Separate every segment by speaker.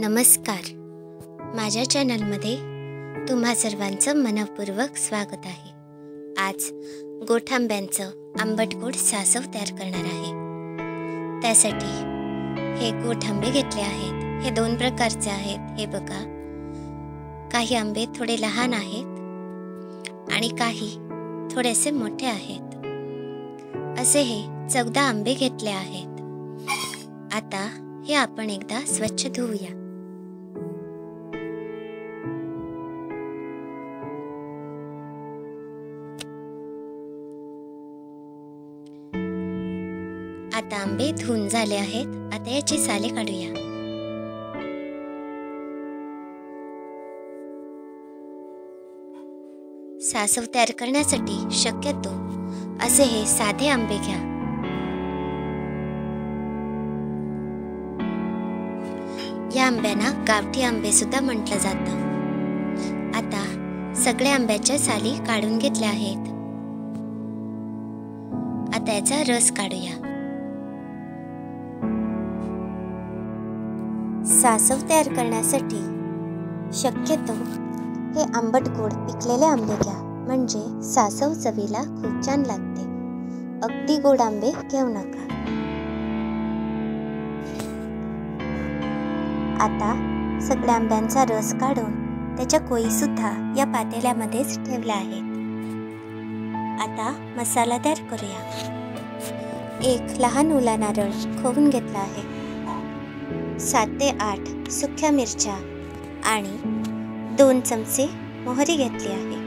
Speaker 1: नमस्कार. माझ्या चॅनलमध्ये तुम्हा सर्वांचं मनपूर्वक स्वागत आहे. आज गोठांब्यांचं आंबट गोड सासव तयार करणार आहे. त्यासाठी हे गोठांबे घेतले आहेत. हे 2 प्रकारचे आहेत. हे बघा, काही आंबे थोडे लहान आहेत आणि काही थोडेसे मोठे आहेत. असे हे 14 आंबे घेतले आहेत. आता हे आपण एकदा स्वच्छ धुवूया. आता आंबे धुवून झाले आहेत. आता याची साले काढूया. सासव तयार करण्यासाठी शक्यतो असे हे साधे आंबे घ्या. या आंब्यांना गावठी आंबे सुद्धा म्हटलं जातं. आता सगळ्या आंब्याच्या साली काढून घेतल्या आहेत. आता याचा रस काढूया. सासव तयार करण्यासाठी शक्यतो हे आंबट गोड पिकलेले आंबे घ्या, म्हणजे सासव चवीला खूप छान लागते. अगदी गोड आंबे घेऊ नका. आता सगळ्या आंब्यांचा रस काढून त्याच्या कोई सुद्धा या पातेल्यामध्येच ठेवल्या आहेत. आता मसाला तयार करूया. 1 लहान ओला नारळ खोवून घेतला आहे. 7 ते 8 सुक्या मिरच्या आणि 2 चमचे मोहरी घेतली आहे.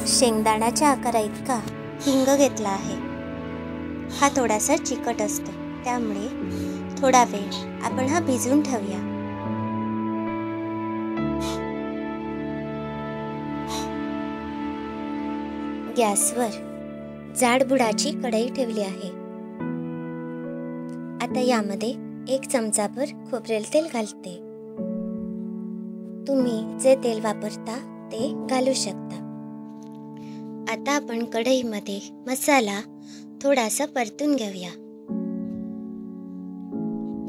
Speaker 1: शेंगदाण्याच्या आकारा इतका हिंग घेतला आहे. हा थोडासा चिकट असतो, त्यामुळे थोडा वेळ आपण हा भिजवून ठेवूया. गॅसवर जाड बुडाची कढई ठेवली आहे. आता यामध्ये 1 चमचाभर खोबरेल तेल घालते. तुम्ही जे तेल वापरता ते घालू शकता. आता आपण कढईमध्ये मसाला थोडासा परतून घेऊया.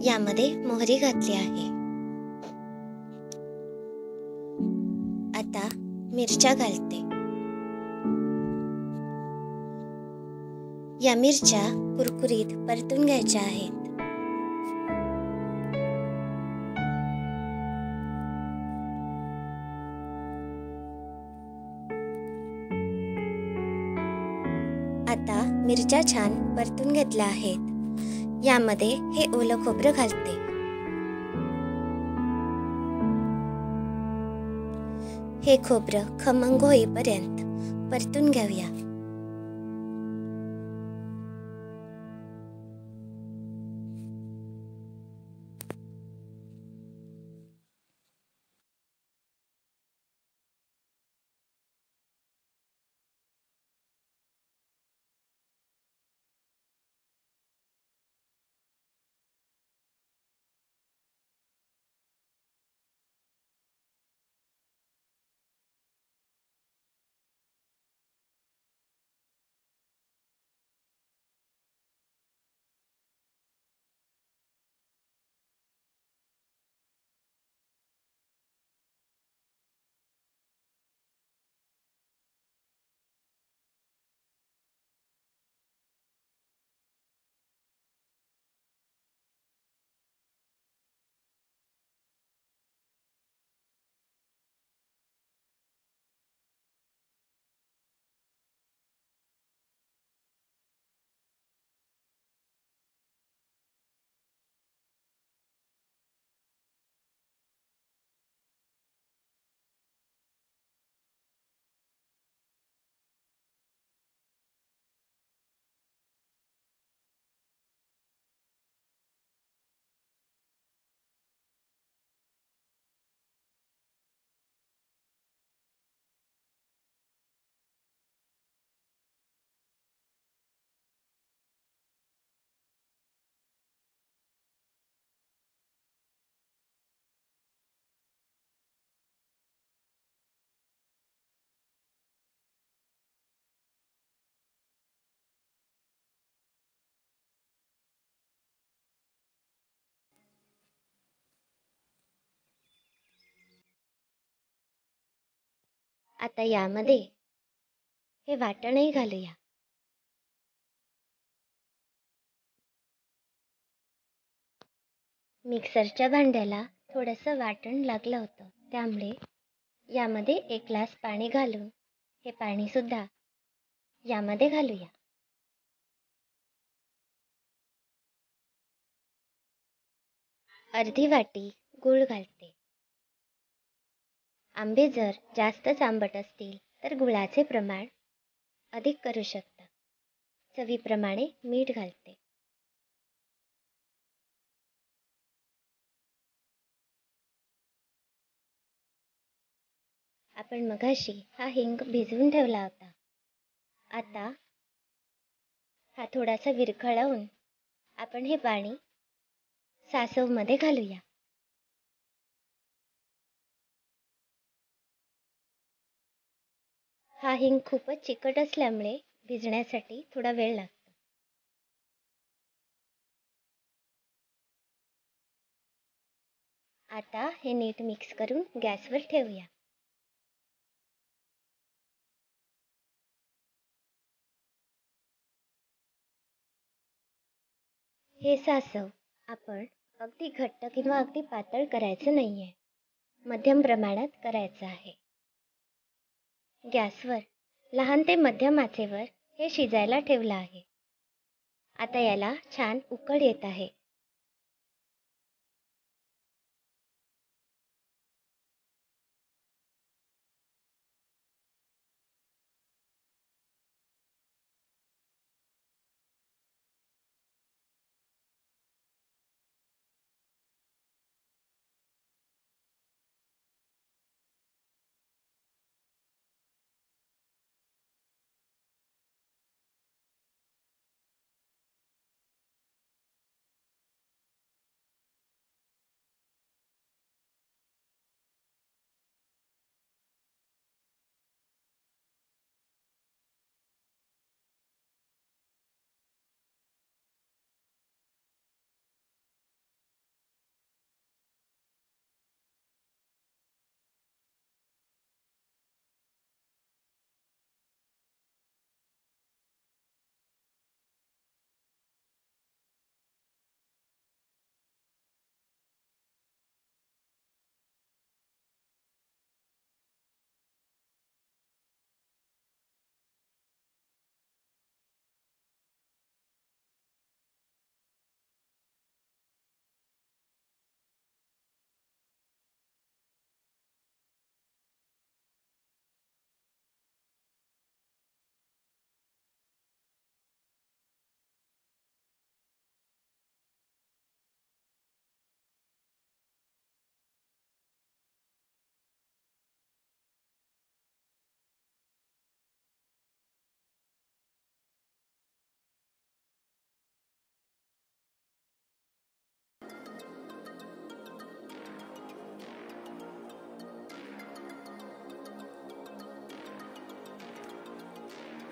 Speaker 1: यामध्ये मोहरी घातली आहे. आता मिरच्या घालते. या मिरच्या कुरकुरीत परतून घ्यायच्या आहेत. आता मिरच्या छान परतून घेतल्या आहेत. यामध्ये हे ओलं खोबरं घालते. हे खोबरं खमंग होईपर्यंत परतून घेऊया. आता यामध्ये हे वाटणही घालूया. मिक्सरच्या भांड्याला थोडंसं वाटण लागलं होतं, त्यामुळे यामध्ये 1 ग्लास पाणी घालून हे पाणी सुद्धा यामध्ये घालूया. अर्धी वाटी गूळ घालते. आंबे जर जास्तच आंबट असतील तर गुळाचे प्रमाण अधिक करू शकता. चवीप्रमाणे मीठ घालते. आपण मगाशी हा हिंग भिजवून ठेवला होता. आता हा थोडासा विरघळवून आपण हे पाणी सासवमध्ये घालूया. हा हिंग खूपच चिकट असल्यामुळे भिजण्यासाठी थोडा वेळ लागतो. आता हे नीट मिक्स करून गॅसवर ठेवूया. हे सासव आपण अगदी घट्ट किंवा अगदी पातळ करायचं नाहीये, मध्यम प्रमाणात करायचं आहे. गॅसवर लहान ते मध्यम आचेवर हे शिजायला ठेवलं आहे. आता याला छान उकळ येत आहे.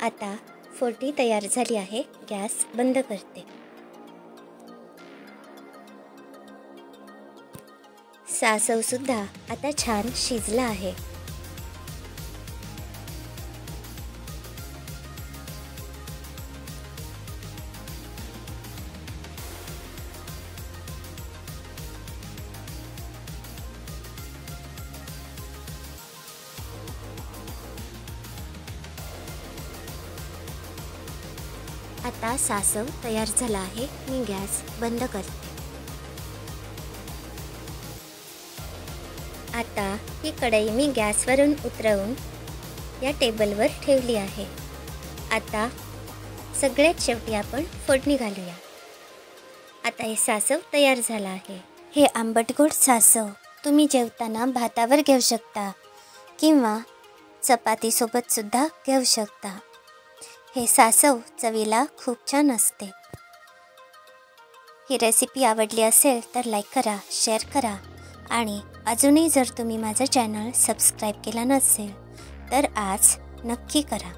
Speaker 1: आता फोडणी तयार झाली आहे. गॅस बंद करते. सासव सुद्धा आता छान शिजला आहे. आता सासव तयार झाला आहे. मी गॅस बंद करते. आता ही कढई मी गॅसवरून उतरवून या टेबलवर ठेवली आहे. आता सगळ्यात शेवटी आपण फोडणी घालूया. आता हे सासव तयार झालं आहे. हे आंबटगोड सासव तुम्ही जेवताना भातावर घेऊ शकता किंवा चपातीसोबत सुद्धा घेऊ शकता. हे सासव चवीला खूप छान असते. ही रेसिपी आवडली असेल तर लाईक करा, शेअर करा आणि अजूनही जर तुम्ही माझं चॅनल सबस्क्राईब केला नसेल तर आज नक्की करा.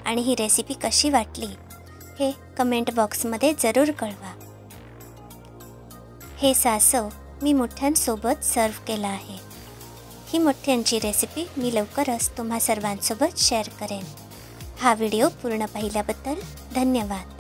Speaker 1: आणि ही रेसिपी कशी वाटली हे कमेंट बॉक्समध्ये जरूर कळवा. हे सासव मी मोठ्यांसोबत सर्व केलं आहे. ही मोठ्यांची रेसिपी मी लवकरच तुम्हा सर्वांसोबत शेअर करेन. हा व्हिडिओ पूर्ण पाहिल्याबद्दल धन्यवाद.